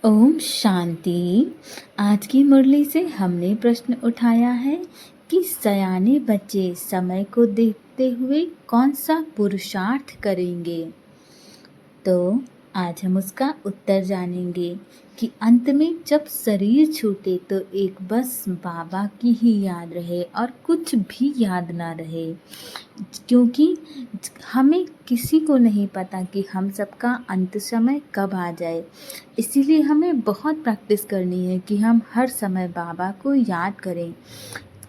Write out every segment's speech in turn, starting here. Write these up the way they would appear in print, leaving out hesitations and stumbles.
ओम शांति। आज की मुरली से हमने प्रश्न उठाया है कि सयाने बच्चे समय को देखते हुए कौन सा पुरुषार्थ करेंगे। तो आज हम उसका उत्तर जानेंगे कि अंत में जब शरीर छूटे तो एक बस बाबा की ही याद रहे और कुछ भी याद ना रहे, क्योंकि हमें किसी को नहीं पता कि हम सबका अंत समय कब आ जाए। इसीलिए हमें बहुत प्रैक्टिस करनी है कि हम हर समय बाबा को याद करें,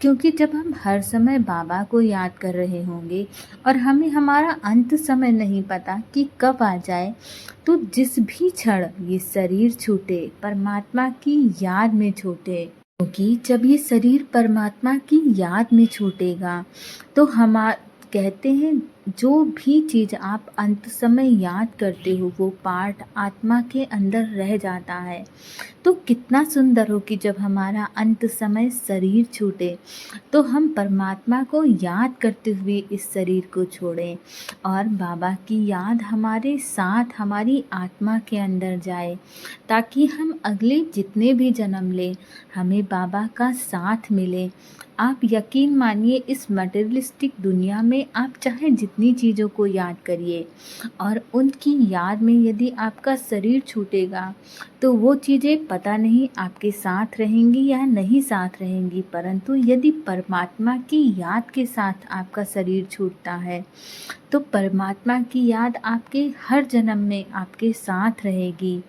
क्योंकि जब हम हर समय बाबा को याद कर रहे होंगे और हमें हमारा अंत समय नहीं पता कि कब आ जाए, तो जिस भी क्षण ये शरीर छूटे परमात्मा की याद में छूटे, क्योंकि जब ये शरीर परमात्मा की याद में छूटेगा तो कहते हैं जो भी चीज़ आप अंत समय याद करते हो वो पार्ट आत्मा के अंदर रह जाता है। तो कितना सुंदर हो कि जब हमारा अंत समय शरीर छूटे तो हम परमात्मा को याद करते हुए इस शरीर को छोड़ें और बाबा की याद हमारे साथ हमारी आत्मा के अंदर जाए, ताकि हम अगले जितने भी जन्म लें हमें बाबा का साथ मिले। आप यकीन मानिए, इस मटेरियलिस्टिक दुनिया में आप चाहे जितनी चीज़ों को याद करिए और उनकी याद में यदि आपका शरीर छूटेगा तो वो चीज़ें पता नहीं आपके साथ रहेंगी या नहीं साथ रहेंगी, परंतु यदि परमात्मा की याद के साथ आपका शरीर छूटता है तो परमात्मा की याद आपके हर जन्म में आपके साथ रहेगी।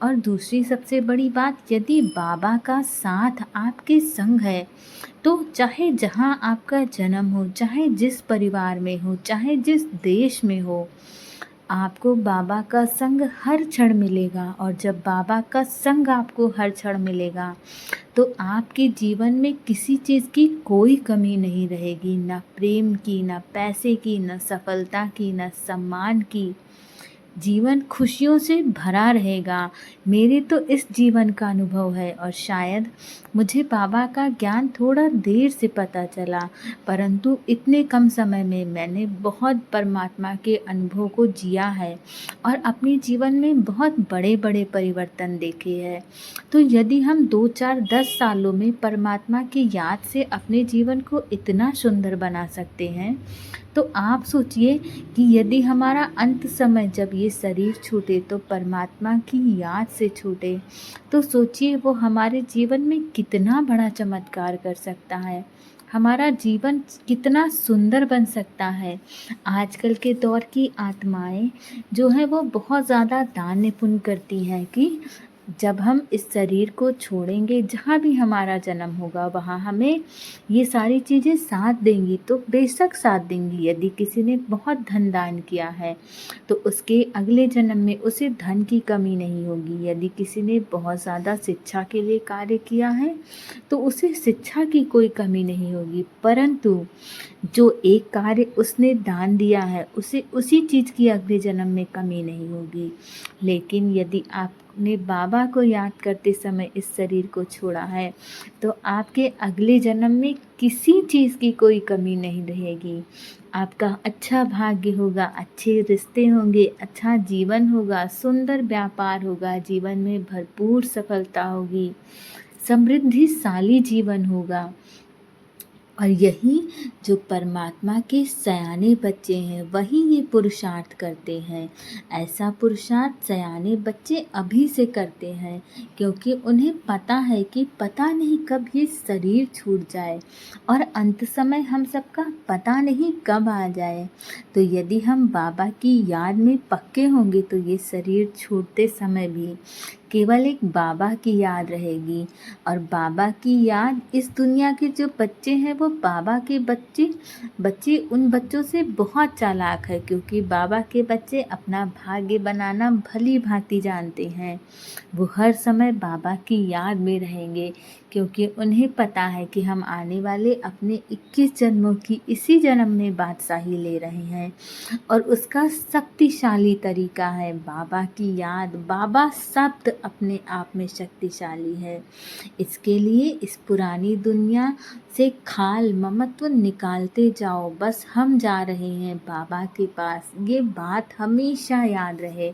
और दूसरी सबसे बड़ी बात, यदि बाबा का साथ आपके संग है तो चाहे जहाँ आपका जन्म हो, चाहे जिस परिवार में हो, चाहे जिस देश में हो, आपको बाबा का संग हर क्षण मिलेगा। और जब बाबा का संग आपको हर क्षण मिलेगा तो आपके जीवन में किसी चीज़ की कोई कमी नहीं रहेगी, ना प्रेम की, ना पैसे की, ना सफलता की, ना सम्मान की। जीवन खुशियों से भरा रहेगा। मेरे तो इस जीवन का अनुभव है और शायद मुझे बाबा का ज्ञान थोड़ा देर से पता चला, परंतु इतने कम समय में मैंने बहुत परमात्मा के अनुभव को जिया है और अपने जीवन में बहुत बड़े बड़े परिवर्तन देखे हैं। तो यदि हम 2, 4, 10 सालों में परमात्मा की याद से अपने जीवन को इतना सुंदर बना सकते हैं, तो आप सोचिए कि यदि हमारा अंत समय जब ये शरीर छूटे तो परमात्मा की याद से छूटे, तो सोचिए वो हमारे जीवन में कितना बड़ा चमत्कार कर सकता है, हमारा जीवन कितना सुंदर बन सकता है। आजकल के दौर की आत्माएं जो हैं वो बहुत ज़्यादा दान पुण्य करती हैं कि जब हम इस शरीर को छोड़ेंगे, जहाँ भी हमारा जन्म होगा वहाँ हमें ये सारी चीज़ें साथ देंगी, तो बेशक साथ देंगी। यदि किसी ने बहुत धन दान किया है तो उसके अगले जन्म में उसे धन की कमी नहीं होगी। यदि किसी ने बहुत ज़्यादा शिक्षा के लिए कार्य किया है तो उसे शिक्षा की कोई कमी नहीं होगी, परंतु जो एक कार्य उसने दान दिया है उसे उसी चीज़ की अगले जन्म में कमी नहीं होगी। लेकिन यदि आपने बाबा को याद करते समय इस शरीर को छोड़ा है तो आपके अगले जन्म में किसी चीज़ की कोई कमी नहीं रहेगी। आपका अच्छा भाग्य होगा, अच्छे रिश्ते होंगे, अच्छा जीवन होगा, सुंदर व्यापार होगा, जीवन में भरपूर सफलता होगी, समृद्धिशाली जीवन होगा। और यही जो परमात्मा के सयाने बच्चे हैं वही ये पुरुषार्थ करते हैं। ऐसा पुरुषार्थ सयाने बच्चे अभी से करते हैं, क्योंकि उन्हें पता है कि पता नहीं कब ये शरीर छूट जाए और अंत समय हम सबका पता नहीं कब आ जाए। तो यदि हम बाबा की याद में पक्के होंगे तो ये शरीर छूटते समय भी केवल एक बाबा की याद रहेगी। और बाबा की याद, इस दुनिया के जो बच्चे हैं वो बाबा के बच्चे उन बच्चों से बहुत चालाक है, क्योंकि बाबा के बच्चे अपना भाग्य बनाना भली भांति जानते हैं। वो हर समय बाबा की याद में रहेंगे, क्योंकि उन्हें पता है कि हम आने वाले अपने 21 जन्मों की इसी जन्म में बादशाही ले रहे हैं और उसका शक्तिशाली तरीका है बाबा की याद। बाबा शब्द अपने आप में शक्तिशाली है। इसके लिए इस पुरानी दुनिया से खाल ममत्व निकालते जाओ, बस हम जा रहे हैं बाबा के पास। ये बात हमेशा याद रहे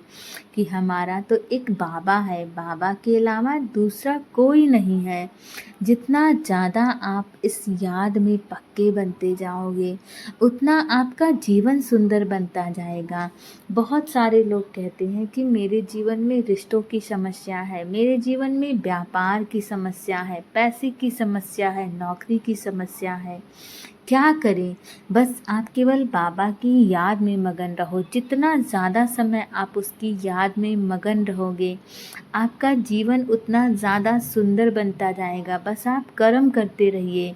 कि हमारा तो एक बाबा है, बाबा के अलावा दूसरा कोई नहीं है। जितना ज़्यादा आप इस याद में पक्के बनते जाओगे, उतना आपका जीवन सुंदर बनता जाएगा। बहुत सारे लोग कहते हैं कि मेरे जीवन में रिश्तों की समस्या है, मेरे जीवन में व्यापार की समस्या है, पैसे की समस्या है, नौकरी की समस्या है। क्या करें? बस आप केवल बाबा की याद में मगन रहो। जितना ज़्यादा समय आप उसकी याद में मगन रहोगे, आपका जीवन उतना ज़्यादा सुंदर बनता जाएगा। बस आप कर्म करते रहिए,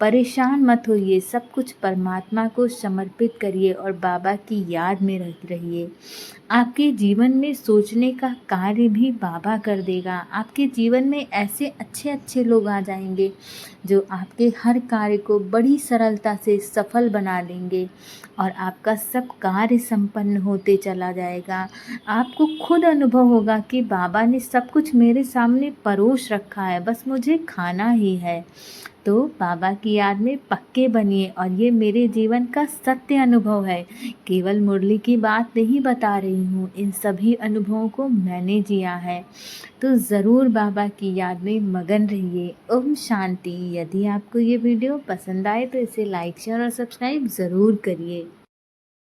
परेशान मत होइए, सब कुछ परमात्मा को समर्पित करिए और बाबा की याद में रहिए। आपके जीवन में सोचने का कार्य भी बाबा कर देगा। आपके जीवन में ऐसे अच्छे अच्छे लोग आ जाएंगे जो आपके हर कार्य को बड़ी सरलता से सफल बना देंगे और आपका सब कार्य संपन्न होते चला जाएगा। आपको खुद अनुभव होगा कि बाबा ने सब कुछ मेरे सामने परोस रखा है, बस मुझे खाना ही है। तो बाबा की याद में पक्के बनिए और ये मेरे जीवन का सत्य अनुभव है। केवल मुरली की बात नहीं बता रही हूँ, इन सभी अनुभवों को मैंने जिया है। तो ज़रूर बाबा की याद में मगन रहिए। ओम शांति। यदि आपको ये वीडियो पसंद आए तो इसे लाइक शेयर और सब्सक्राइब ज़रूर करिए।